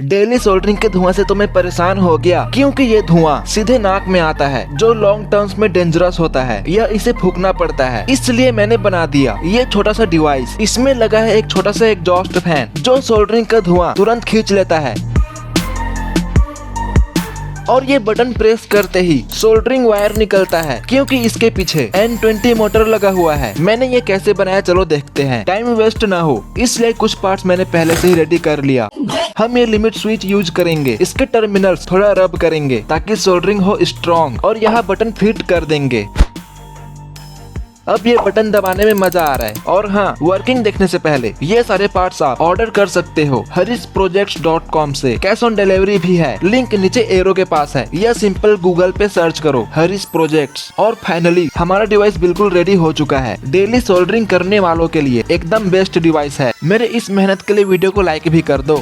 Daily soldering के धुआं से तो मैं परेशान हो गया, क्योंकि ये धुआं सीधे नाक में आता है जो लॉन्ग टर्म्स में डेंजरस होता है या इसे फूकना पड़ता है। इसलिए मैंने बना दिया ये छोटा सा डिवाइस। इसमें लगा है एक छोटा सा एग्जॉस्ट फैन जो सोल्डरिंग का धुआं तुरंत खींच लेता है और ये बटन प्रेस करते ही सोल्डरिंग वायर निकलता है, क्योंकि इसके पीछे N20 मोटर लगा हुआ है। मैंने ये कैसे बनाया चलो देखते हैं, टाइम वेस्ट ना हो इसलिए कुछ पार्ट्स मैंने पहले से ही रेडी कर लिया। हम ये लिमिट स्विच यूज करेंगे, इसके टर्मिनल्स थोड़ा रब करेंगे ताकि सोल्डरिंग हो स्ट्रॉन्ग और यहाँ बटन फिट कर देंगे। अब ये बटन दबाने में मजा आ रहा है। और हाँ, वर्किंग देखने से पहले ये सारे पार्ट्स आप ऑर्डर कर सकते हो harish-projects.com से। कैश ऑन डिलीवरी भी है, लिंक नीचे एरो के पास है या सिंपल गूगल पे सर्च करो हरीश प्रोजेक्ट्स। और फाइनली हमारा डिवाइस बिल्कुल रेडी हो चुका है। डेली सोल्डरिंग करने वालों के लिए एकदम बेस्ट डिवाइस है। मेरे इस मेहनत के लिए वीडियो को लाइक भी कर दो।